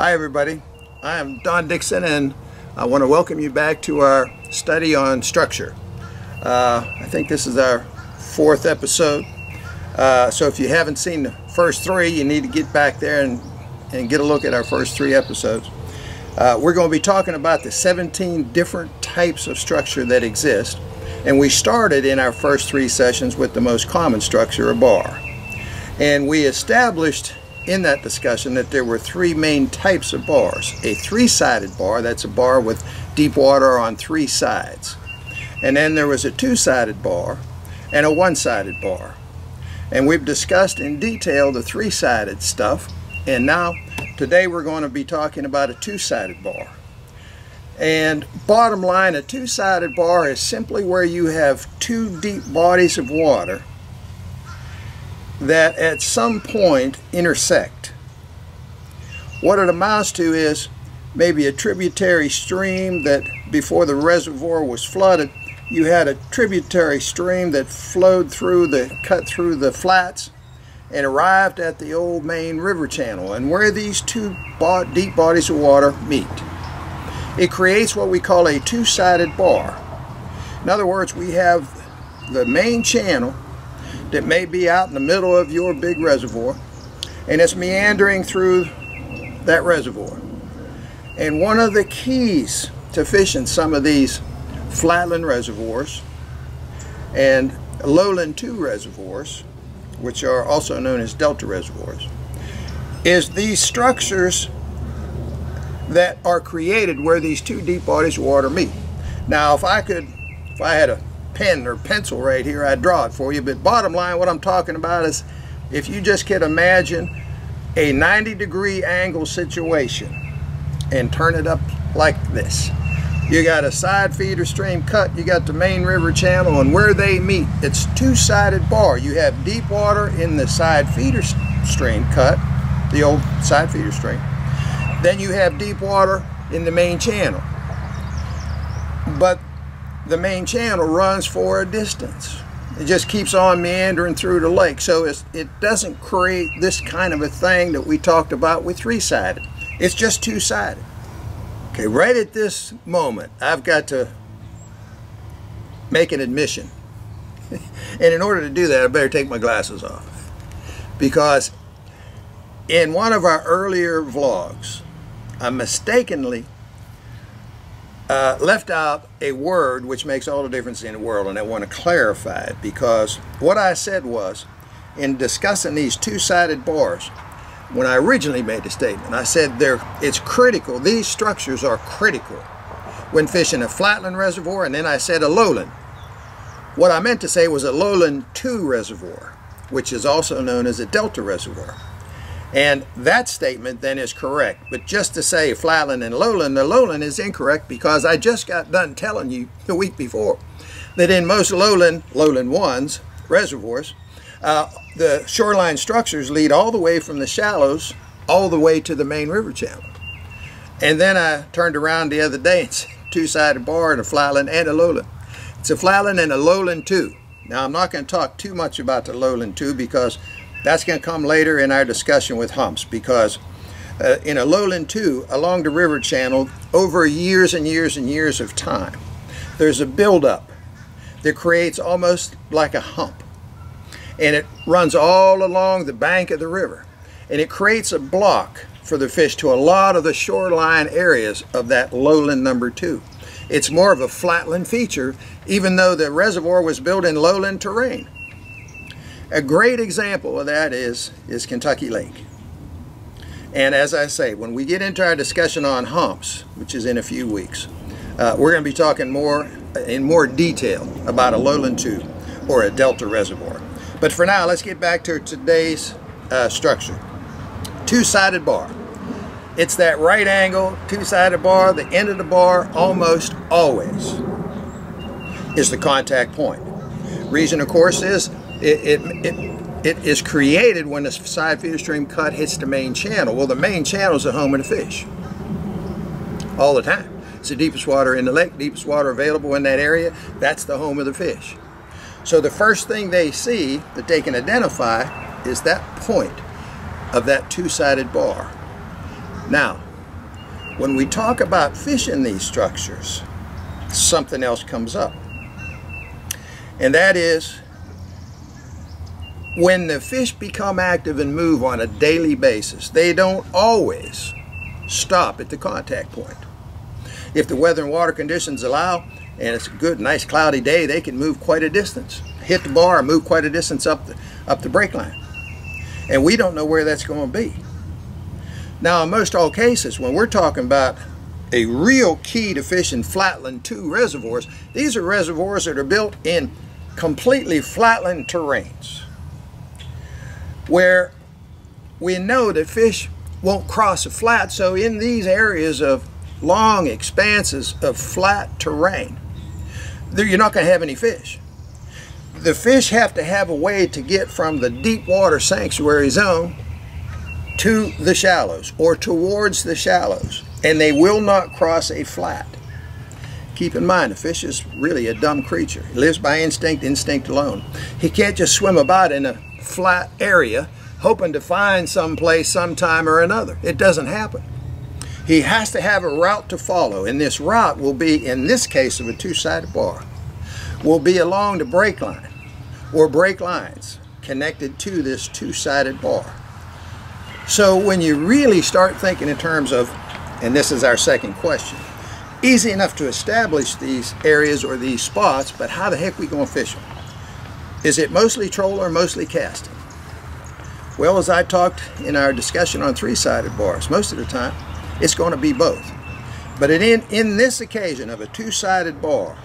Hi everybody, I am Don Dickson and I want to welcome you back to our study on structure. I think this is our 4th episode, so if you haven't seen the first 3, you need to get back there and get a look at our first 3 episodes. We're going to be talking about the 17 different types of structure that exist, and we started in our first 3 sessions with the most common structure, a bar. And we established in that discussion that there were 3 main types of bars. A 3-sided bar, that's a bar with deep water on 3 sides. And then there was a 2-sided bar and a 1-sided bar. And we've discussed in detail the 3-sided stuff, and now today we're going to be talking about a 2-sided bar. And bottom line, a 2-sided bar is simply where you have 2 deep bodies of water that at some point intersect. What it amounts to is maybe a tributary stream that before the reservoir was flooded, you had a tributary stream that flowed through cut through the flats and arrived at the old main river channel, and where these 2 deep bodies of water meet, it creates what we call a 2-sided bar. In other words, we have the main channel that may be out in the middle of your big reservoir, and it's meandering through that reservoir. And one of the keys to fishing some of these flatland reservoirs and lowland 2 reservoirs, which are also known as delta reservoirs, is these structures that are created where these 2 deep bodies of water meet. Now if I had a pen or pencil right here, I'd draw it for you, but bottom line, what I'm talking about is if you just could imagine a 90-degree angle situation and turn it up like this. You got a side feeder stream cut, you got the main river channel, and where they meet, it's 2-sided bar. You have deep water in the side feeder stream cut, the old side feeder stream. Then you have deep water in the main channel. But the main channel runs for a distance. It just keeps on meandering through the lake. So it doesn't create this kind of a thing that we talked about with 3-sided. It's just 2-sided. Okay, right at this moment, I've got to make an admission. And in order to do that, I better take my glasses off. Because in one of our earlier vlogs, I mistakenly left out a word which makes all the difference in the world, and I want to clarify it, because what I said was, in discussing these 2-sided bars, when I originally made the statement, I said it's critical, these structures are critical when fishing a flatland reservoir, and then I said a lowland. What I meant to say was a lowland 2 reservoir, which is also known as a delta reservoir. And that statement then is correct. But just to say flatland and lowland, the lowland is incorrect, because I just got done telling you the week before that in most lowland 1s reservoirs, the shoreline structures lead all the way from the shallows all the way to the main river channel. And then I turned around the other day and said 2-sided bar and a flatland and a lowland. It's a flatland and a lowland 2. Now I'm not going to talk too much about the lowland 2, because that's going to come later in our discussion with humps, because in a lowland 2 along the river channel, over years and years and years of time, there's a buildup that creates almost like a hump, and it runs all along the bank of the river, and it creates a block for the fish to a lot of the shoreline areas of that lowland number 2. It's more of a flatland feature, even though the reservoir was built in lowland terrain. A great example of that is Kentucky Lake. And as I say, when we get into our discussion on humps, which is in a few weeks, we're going to be talking in more detail about a lowland 2 or a delta reservoir. But for now, let's get back to today's structure. 2-sided bar. It's that right angle 2-sided bar. The end of the bar almost always is the contact point. Reason, of course, is it is created when the side feeder stream cut hits the main channel. Well, the main channel is the home of the fish all the time. It's the deepest water in the lake, deepest water available in that area. That's the home of the fish. So the first thing they see that they can identify is that point of that 2-sided bar. Now, when we talk about fish in these structures, something else comes up. And that is, when the fish become active and move on a daily basis, they don't always stop at the contact point. If the weather and water conditions allow, and it's a good, nice cloudy day, they can move quite a distance, hit the bar and move quite a distance up the break line. And we don't know where that's going to be. Now, in most all cases, when we're talking about a real key to fishing flatland 2 reservoirs, these are reservoirs that are built in completely flatland terrains, where we know that fish won't cross a flat. So in these areas of long expanses of flat terrain, you're not going to have any fish. The fish have to have a way to get from the deep water sanctuary zone to the shallows or towards the shallows, and they will not cross a flat. Keep in mind, a fish is really a dumb creature. He lives by instinct alone. He can't just swim about in a flat area hoping to find some place sometime or another. It doesn't happen. He has to have a route to follow, and this route will be, in this case of a 2-sided bar, will be along the break line or break lines connected to this 2-sided bar. So when you really start thinking in terms of, and this is our second question, easy enough to establish these areas or these spots, but how the heck are we going to fish them? Is it mostly trolling or mostly casting? Well, as I talked in our discussion on 3-sided bars, most of the time it's going to be both. But in this occasion of a 2-sided bar,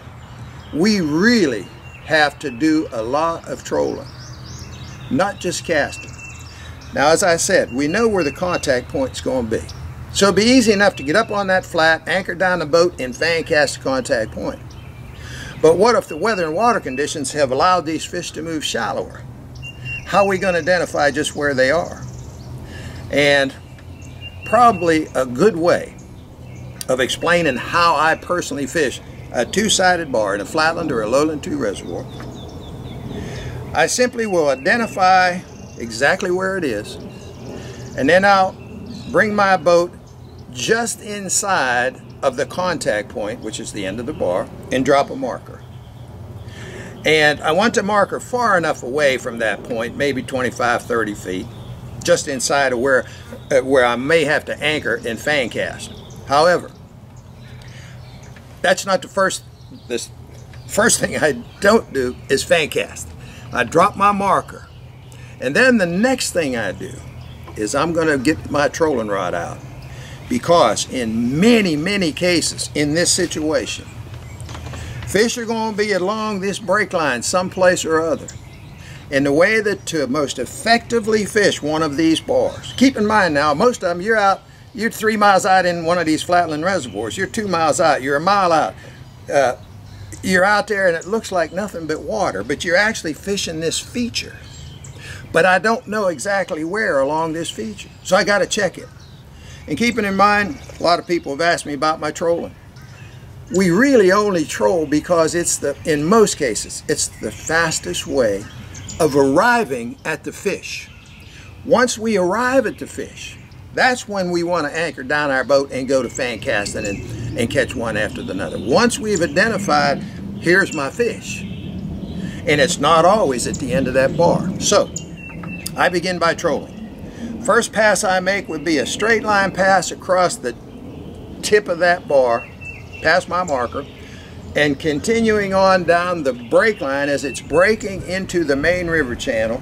we really have to do a lot of trolling, not just casting. Now, as I said, we know where the contact point's going to be. So it'll be easy enough to get up on that flat, anchor down the boat, and fan cast the contact point. But what if the weather and water conditions have allowed these fish to move shallower? How are we going to identify just where they are? And probably a good way of explaining how I personally fish a 2-sided bar in a flatland or a lowland 2 reservoir, I simply will identify exactly where it is, and then I'll bring my boat just inside of the contact point, which is the end of the bar, and drop a marker. And I want the marker far enough away from that point, maybe 25-30 feet, just inside of where I may have to anchor and fan cast. However, that's not the first thing I don't do is fan cast. I drop my marker, and then the next thing I do is I'm going to get my trolling rod out, because in many cases in this situation, fish are going to be along this break line someplace or other. And the way that to most effectively fish one of these bars, keep in mind now, most of them you're 3 miles out in one of these flatland reservoirs, you're 2 miles out, you're a mile out, you're out there and it looks like nothing but water, but you're actually fishing this feature. But I don't know exactly where along this feature, so I got to check it. And keeping in mind, a lot of people have asked me about my trolling. We really only troll because in most cases, it's the fastest way of arriving at the fish. Once we arrive at the fish, that's when we want to anchor down our boat and go to fan casting and catch one after another. Once we've identified, here's my fish. And it's not always at the end of that bar. So, I begin by trolling. First pass I make would be a straight line pass across the tip of that bar, past my marker, and continuing on down the break line as it's breaking into the main river channel.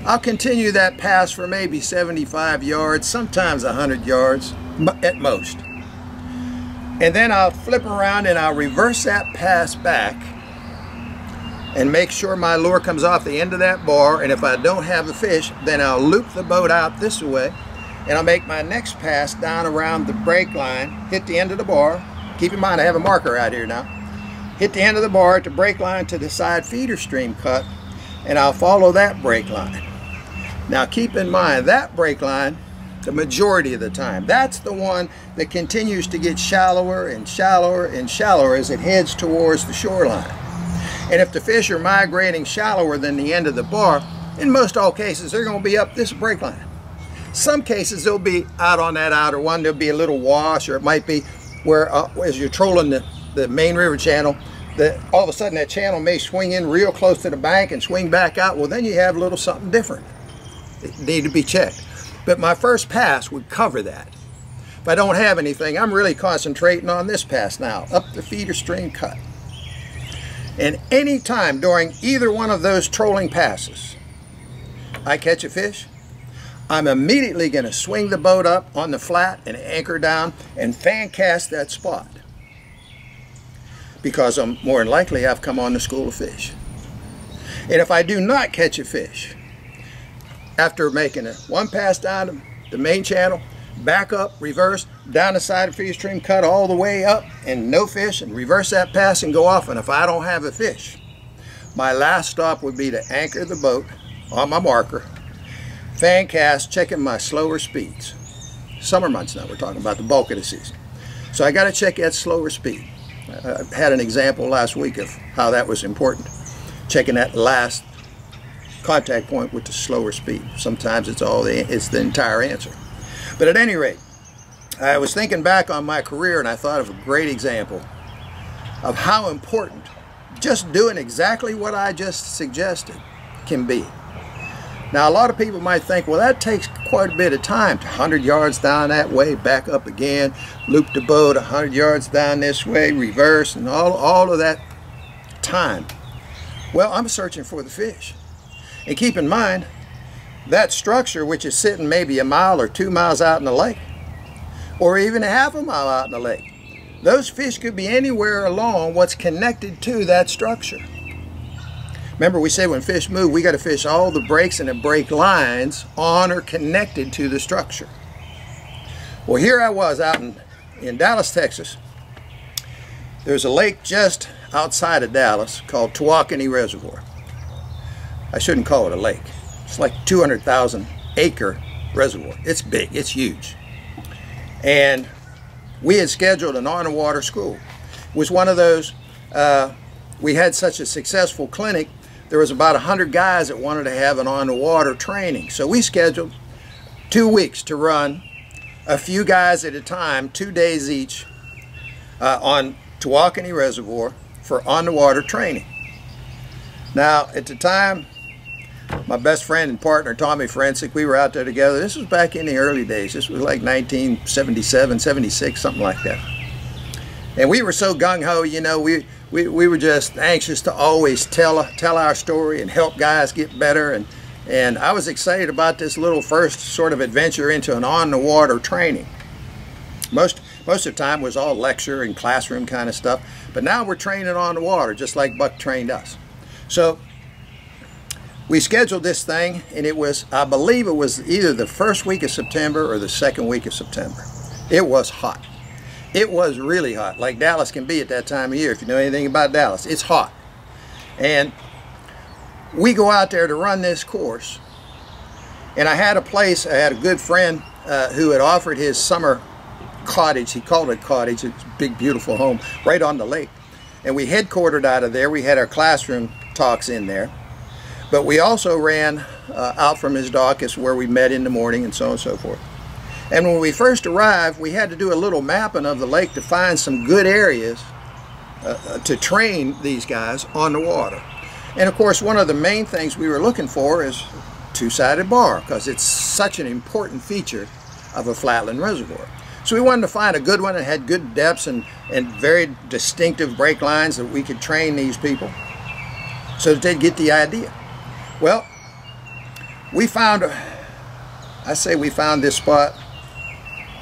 I'll continue that pass for maybe 75 yards, sometimes 100 yards at most. And then I'll flip around and I'll reverse that pass back and make sure my lure comes off the end of that bar, and if I don't have a fish, then I'll loop the boat out this way and I'll make my next pass down around the break line, hit the end of the bar. Keep in mind I have a marker out here now. Hit the end of the bar at the break line to the side feeder stream cut, and I'll follow that break line. Now keep in mind that break line, the majority of the time, that's the one that continues to get shallower and shallower and shallower as it heads towards the shoreline. And if the fish are migrating shallower than the end of the bar, in most all cases they're going to be up this break line. Some cases they'll be out on that outer one, there'll be a little wash, or it might be where as you're trolling the main river channel, that all of a sudden that channel may swing in real close to the bank and swing back out. Well, then you have a little something different. It need to be checked. But my first pass would cover that. If I don't have anything, I'm really concentrating on this pass now, up the feeder stream cut. And any time during either one of those trolling passes, I catch a fish, I'm immediately going to swing the boat up on the flat and anchor down and fan cast that spot. Because I'm more than likely I've come on the school of fish. And if I do not catch a fish, after making a one pass down the main channel, back up, reverse, down the side of feeder stream, cut all the way up and no fish, and reverse that pass and go off, and if I don't have a fish, my last stop would be to anchor the boat on my marker, fan cast, checking my slower speeds. Summer months now, we're talking about the bulk of the season. So I got to check that slower speed. I had an example last week of how that was important. Checking that last contact point with the slower speed. Sometimes it's the entire answer. But at any rate, I was thinking back on my career and I thought of a great example of how important just doing exactly what I just suggested can be. Now, a lot of people might think, well, that takes quite a bit of time, 100 yards down that way, back up again, loop the boat 100 yards down this way, reverse, and all of that time. Well, I'm searching for the fish. And keep in mind, that structure, which is sitting maybe a mile or 2 miles out in the lake, or even a half a mile out in the lake, those fish could be anywhere along what's connected to that structure. Remember, we say when fish move, we got to fish all the breaks and the break lines on or connected to the structure. Well, here I was out in Dallas, Texas. There's a lake just outside of Dallas called Tawakoni Reservoir. I shouldn't call it a lake. It's like 200,000 acre reservoir. It's big, it's huge. And we had scheduled an on-the-water school. It was one of those, we had such a successful clinic, there was about 100 guys that wanted to have an on-the-water training. So we scheduled 2 weeks to run a few guys at a time, 2 days each, on Tawakoni Reservoir for on-the-water training. Now, at the time, my best friend and partner, Tommy Forensic, we were out there together. This was back in the early days. This was like 1977, 76, something like that. And we were so gung-ho, you know, we were just anxious to always tell our story and help guys get better. And I was excited about this little first sort of adventure into an on-the-water training. Most of the time was all lecture and classroom kind of stuff. But now we're training on the water, just like Buck trained us. So we scheduled this thing, and it was, I believe it was either the first week of September or the second week of September. It was hot. It was really hot, like Dallas can be at that time of year. If you know anything about Dallas, it's hot. And we go out there to run this course. And I had a good friend who had offered his summer cottage. He called it cottage. It's a big, beautiful home right on the lake. And we headquartered out of there. We had our classroom talks in there. But we also ran out from his dock, is where we met in the morning, and so on and so forth. And when we first arrived, we had to do a little mapping of the lake to find some good areas to train these guys on the water. And of course, one of the main things we were looking for is two-sided bar, because it's such an important feature of a flatland reservoir. So we wanted to find a good one that had good depths and very distinctive break lines that we could train these people so that they'd get the idea. Well, we found this spot.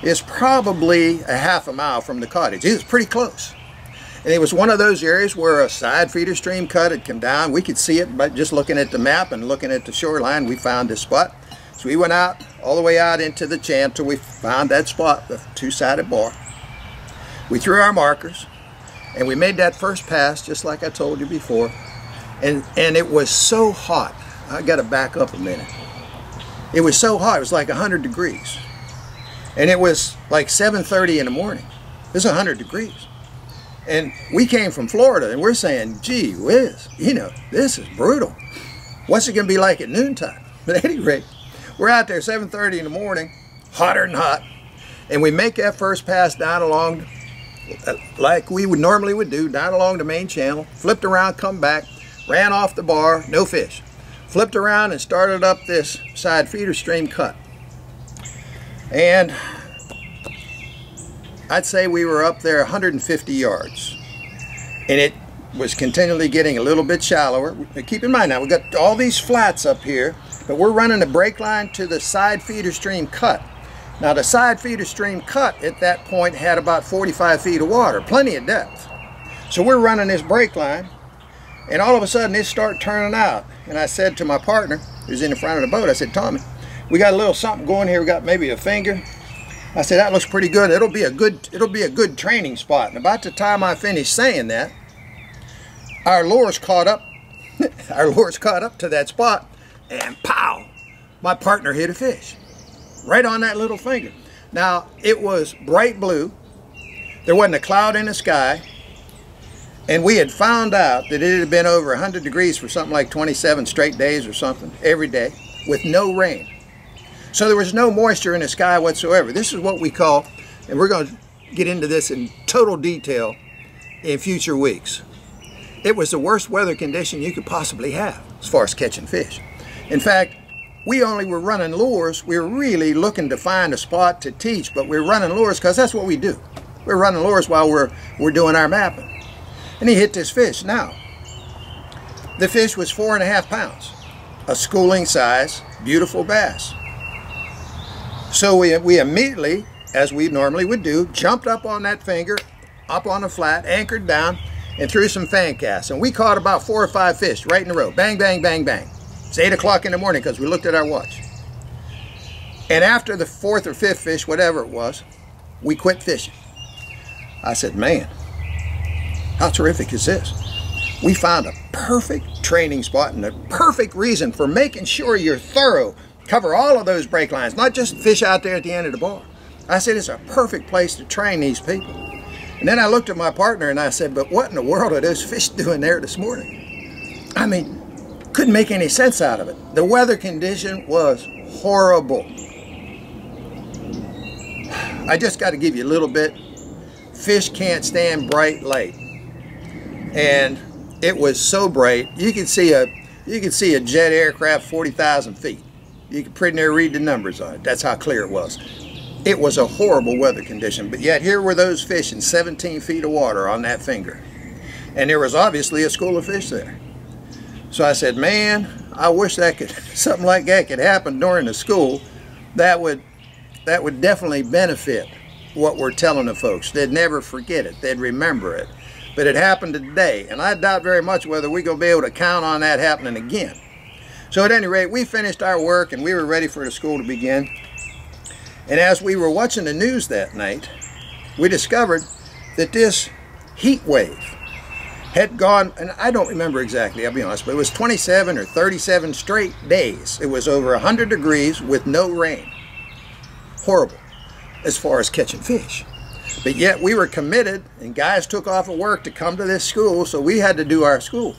It's probably a half a mile from the cottage. It was pretty close. And it was one of those areas where a side feeder stream cut had come down. We could see it by just looking at the map and looking at the shoreline. We found this spot. So we went out, all the way out into the channel till we found that spot, the two-sided bar. We threw our markers, and we made that first pass, just like I told you before. And it was so hot. I got to back up a minute. It was so hot, it was like 100 degrees. And it was like 7:30 in the morning. It was 100 degrees. And we came from Florida, and we're saying, gee whiz, you know, this is brutal. What's it going to be like at noontime? But at any rate, We're out there 7:30 in the morning, hotter than hot, and we make that first pass down along, like we would normally would do, down along the main channel, flipped around, come back, ran off the bar, no fish. Flipped around and started up this side feeder stream cut. And I'd say we were up there 150 yards. And it was continually getting a little bit shallower. Keep in mind now, we've got all these flats up here, but we're running a break line to the side feeder stream cut. Now the side feeder stream cut at that point had about 45 feet of water, plenty of depth. So we're running this break line, and all of a sudden it started turning out. And I said to my partner, who's in the front of the boat, I said, Tommy, we got a little something going here. We got maybe a finger. I said, that looks pretty good. It'll be a good training spot. And about the time I finished saying that, our lures caught up. Our lures caught up to that spot, and pow! My partner hit a fish right on that little finger. Now it was bright blue. There wasn't a cloud in the sky. And we had found out that it had been over 100 degrees for something like 27 straight days or something, every day, with no rain. So there was no moisture in the sky whatsoever. This is what we call, and we're going to get into this in total detail in future weeks. It was the worst weather condition you could possibly have as far as catching fish. In fact, we only were running lures. We were really looking to find a spot to teach, but we were running lures because that's what we do. We're running lures while we're doing our mapping. And he hit this fish. Now, the fish was 4.5 pounds, a schooling size, beautiful bass. So we immediately, as we normally would do, jumped up on that finger, up on the flat, anchored down, and threw some fan casts. And we caught about 4 or 5 fish right in a row. Bang, bang, bang, bang. It's 8 o'clock in the morning because we looked at our watch. And after the 4th or 5th fish, whatever it was, we quit fishing. I said, man, how terrific is this? We found a perfect training spot and a perfect reason for making sure you're thorough. Cover all of those break lines, not just fish out there at the end of the bar. I said, it's a perfect place to train these people. And then I looked at my partner and I said, but what in the world are those fish doing there this morning? I mean, couldn't make any sense out of it. The weather condition was horrible. I just got to give you a little bit. Fish can't stand bright light. And it was so bright, you could see a jet aircraft 40,000 feet. You could pretty near read the numbers on it. That's how clear it was. It was a horrible weather condition, but yet here were those fish in 17 feet of water on that finger. And there was obviously a school of fish there. So I said, man, I wish something like that could happen during the school. That would definitely benefit what we're telling the folks. They'd never forget it. They'd remember it. But it happened today, and I doubt very much whether we're going to be able to count on that happening again. So at any rate, we finished our work and we were ready for the school to begin. And as we were watching the news that night, we discovered that this heat wave had gone, and I don't remember exactly, I'll be honest, but it was 27 or 37 straight days. It was over 100 degrees with no rain. Horrible as far as catching fish. But yet we were committed, and guys took off of work to come to this school, so we had to do our school.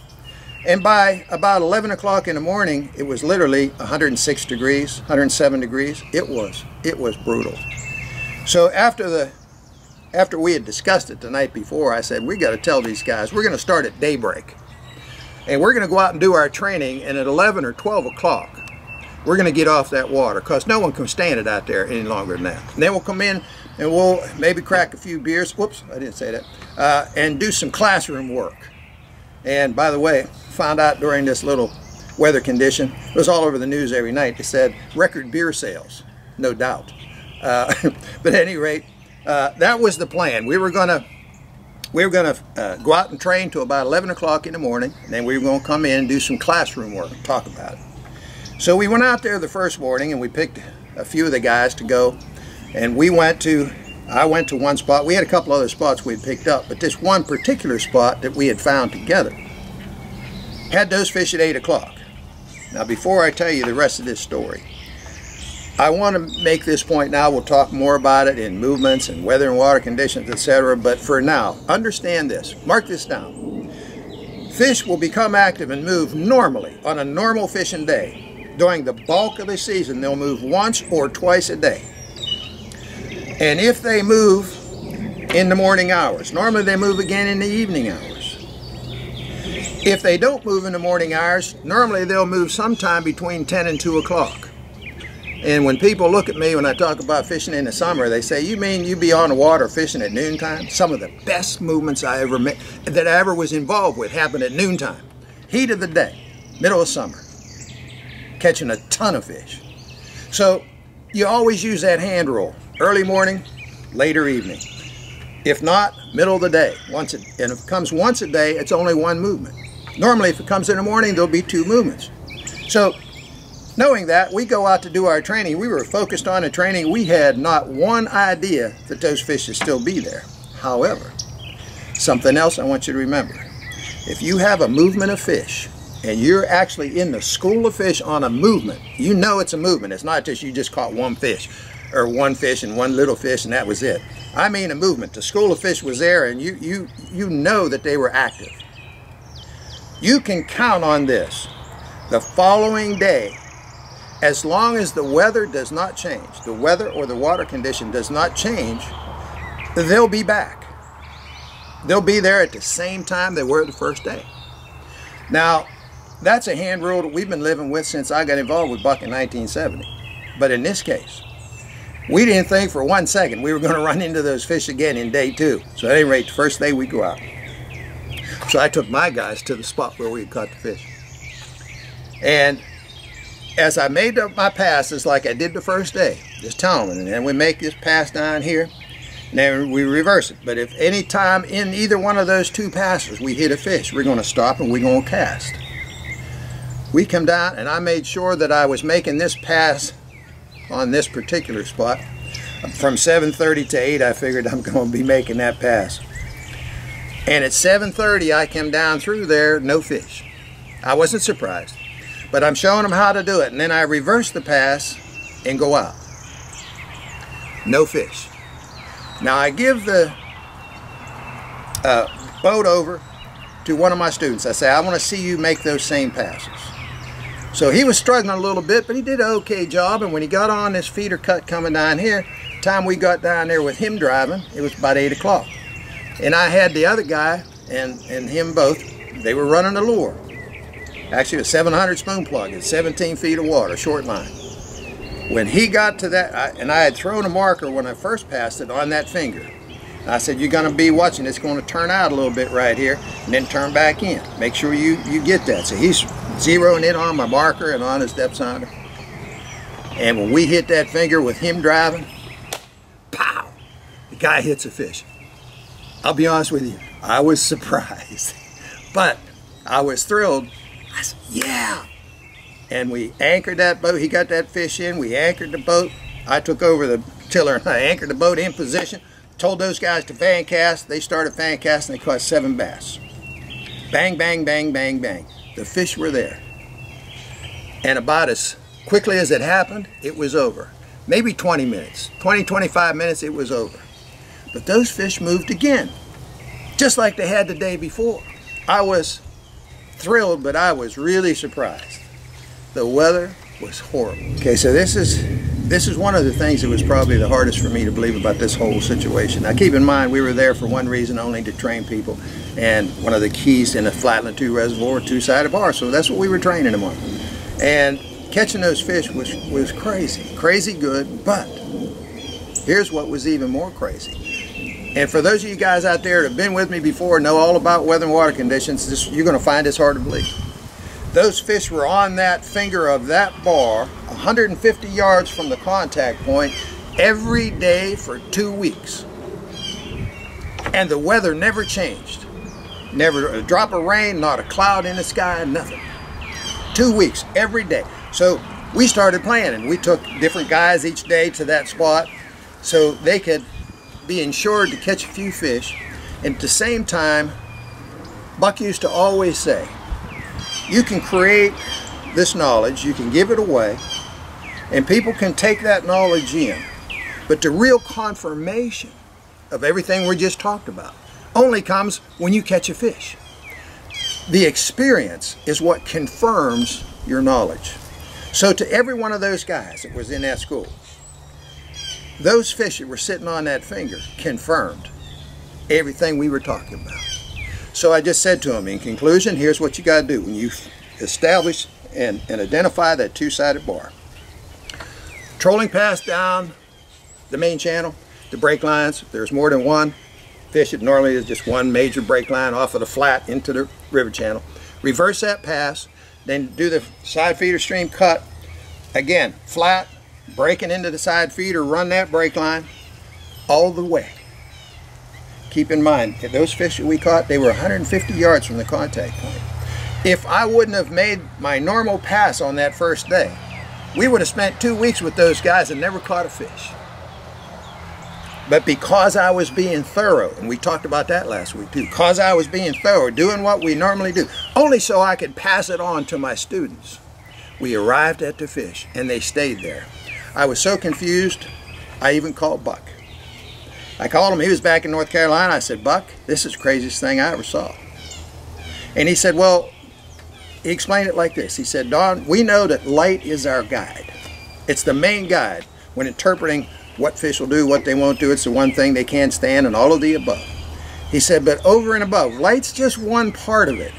And by about 11 o'clock in the morning, it was literally 106 degrees, 107 degrees. It was brutal. So after we had discussed it the night before, I said, we got to tell these guys, we're going to start at daybreak. And we're going to go out and do our training, and at 11 or 12 o'clock, we're going to get off that water, because no one can stand it out there any longer than that. And then we'll come in, and we'll maybe crack a few beers. Whoops, I didn't say that. And do some classroom work. And by the way, found out during this little weather condition, it was all over the news every night. They said record beer sales, no doubt. But at any rate, that was the plan. We were gonna go out and train till about 11 o'clock in the morning, and then we were gonna come in and do some classroom work and talk about it. So we went out there the first morning and we picked a few of the guys to go, and I went to one spot. We had a couple other spots we'd picked up, but this one particular spot that we had found together had those fish at 8 o'clock. Now before I tell you the rest of this story, I want to make this point now. We'll talk more about it in movements and weather and water conditions, etc. But for now, understand this. Mark this down. Fish will become active and move normally on a normal fishing day during the bulk of the season, they'll move once or twice a day. And if they move in the morning hours, normally they move again in the evening hours. If they don't move in the morning hours, normally they'll move sometime between 10 and 2 o'clock. And when people look at me when I talk about fishing in the summer, they say, "You mean you be on the water fishing at noontime?" Some of the best movements I ever made, that I ever was involved with, happened at noontime. Heat of the day, middle of summer, catching a ton of fish. So you always use that hand rule, early morning, later evening. If not, middle of the day. And if it comes once a day, it's only one movement. Normally, if it comes in the morning, there'll be 2 movements. So knowing that, we go out to do our training. We were focused on the training. We had not one idea that those fish should still be there. However, something else I want you to remember. If you have a movement of fish, and you're actually in the school of fish on a movement, you know it's a movement. It's not just you just caught one fish, or one fish and one little fish and that was it. I mean a movement. The school of fish was there, and you know that they were active. You can count on this. The following day, as long as the weather does not change, the weather or the water condition does not change, they'll be back. They'll be there at the same time they were the first day. Now, that's a hand rule that we've been living with since I got involved with Buck in 1970. But in this case, we didn't think for 1 second we were going to run into those fish again in day 2. So at any rate, the first day we go out. So I took my guys to the spot where we had caught the fish. And as I made up my passes like I did the first day, just telling them, and then we make this pass down here, and then we reverse it. But if any time in either one of those 2 passes we hit a fish, we're going to stop and we're going to cast. We come down, and I made sure that I was making this pass on this particular spot. From 7:30 to 8, I figured I'm going to be making that pass. And at 7:30, I came down through there, no fish. I wasn't surprised. But I'm showing them how to do it, and then I reverse the pass and go out. No fish. Now I give the boat over to one of my students. I say, "I want to see you make those same passes." So he was struggling a little bit, but he did an okay job. And when he got on this feeder cut coming down here, time we got down there with him driving, it was about 8 o'clock. And I had the other guy and him both, they were running a lure. Actually, a 700 spoon plug at 17 feet of water, short line. When he got to that, and I had thrown a marker when I first passed it on that finger. And I said, "You're going to be watching, it's going to turn out a little bit right here, and then turn back in. Make sure you get that." So he's zeroing in on my marker and on his depth sonder. And when we hit that finger with him driving, pow, the guy hits a fish. I'll be honest with you, I was surprised, but I was thrilled. I said, "Yeah." And we anchored that boat. He got that fish in. We anchored the boat. I took over the tiller and I anchored the boat in position. Told those guys to fan cast. They started fan casting. They caught 7 bass. Bang, bang, bang, bang, bang. The fish were there. And about as quickly as it happened, it was over. Maybe 20 minutes. 20, 25 minutes, it was over. But those fish moved again, just like they had the day before. I was thrilled, but I was really surprised. The weather was horrible. Okay, so this is one of the things that was probably the hardest for me to believe about this whole situation. Now keep in mind, we were there for one reason only, to train people. And one of the keys in a Flatland 2 reservoir, 2-sided bar. So that's what we were training them on. And catching those fish was crazy. Crazy good, but here's what was even more crazy. And for those of you guys out there that have been with me before, know all about weather and water conditions, you're going to find this hard to believe. Those fish were on that finger of that bar, 150 yards from the contact point, every day for 2 weeks. And the weather never changed. Never a drop of rain, not a cloud in the sky, nothing. 2 weeks, every day. So we started planning. We took different guys each day to that spot so they could be insured to catch a few fish. And at the same time, Buck used to always say, you can create this knowledge, you can give it away, and people can take that knowledge in. But the real confirmation of everything we just talked about only comes when you catch a fish. The experience is what confirms your knowledge. So to every one of those guys that was in that school, those fish that were sitting on that finger confirmed everything we were talking about. So I just said to them, in conclusion, here's what you got to do when you establish and identify that two-sided bar. Trolling pass down the main channel, the break lines, there's more than one fish. It normally is just one major break line off of the flat into the river channel. Reverse that pass, then do the side feeder stream cut. Again, flat, breaking into the side feeder, run that break line all the way. Keep in mind, those fish that we caught, they were 150 yards from the contact point. If I wouldn't have made my normal pass on that first day, we would have spent 2 weeks with those guys and never caught a fish. But because I was being thorough, and we talked about that last week too, because I was being thorough, doing what we normally do, only so I could pass it on to my students, we arrived at the fish and they stayed there. I was so confused, I even called Buck. I called him, he was back in North Carolina. I said, Buck, this is the craziest thing I ever saw. And he said, well, he explained it like this. He said, Don, we know that light is our guide. It's the main guide when interpreting what fish will do, what they won't do. It's the one thing they can't stand, and all of the above. He said, but over and above, light's just one part of it.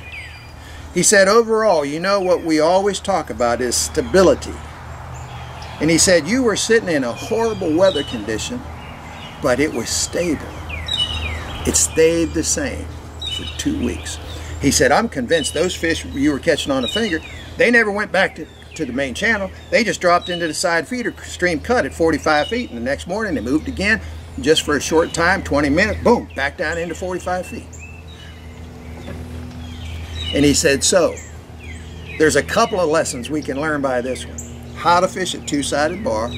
He said, overall, you know what we always talk about is stability. And he said, you were sitting in a horrible weather condition, but it was stable. It stayed the same for 2 weeks. He said, I'm convinced those fish you were catching on a finger, they never went back to the main channel. They just dropped into the side feeder stream cut at 45 feet, and the next morning they moved again, just for a short time, 20 minutes, boom, back down into 45 feet. And he said, so, there's a couple of lessons we can learn by this one. How to fish a two-sided bar,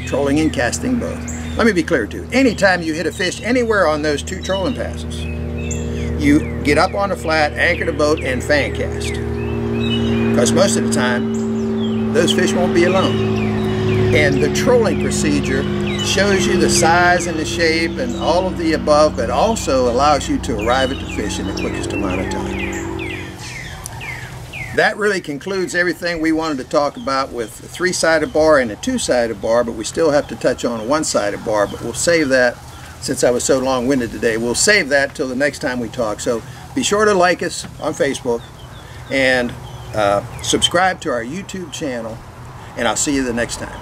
trolling and casting both. Let me be clear too, anytime you hit a fish anywhere on those two trolling passes, you get up on the flat, anchor the boat, and fan cast. Because most of the time, those fish won't be alone. And the trolling procedure shows you the size and the shape and all of the above, but also allows you to arrive at the fish in the quickest amount of time. That really concludes everything we wanted to talk about with a three-sided bar and a two-sided bar, but we still have to touch on a one-sided bar, but we'll save that. Since I was so long-winded today, we'll save that till the next time we talk. So be sure to like us on Facebook and subscribe to our YouTube channel, and I'll see you the next time.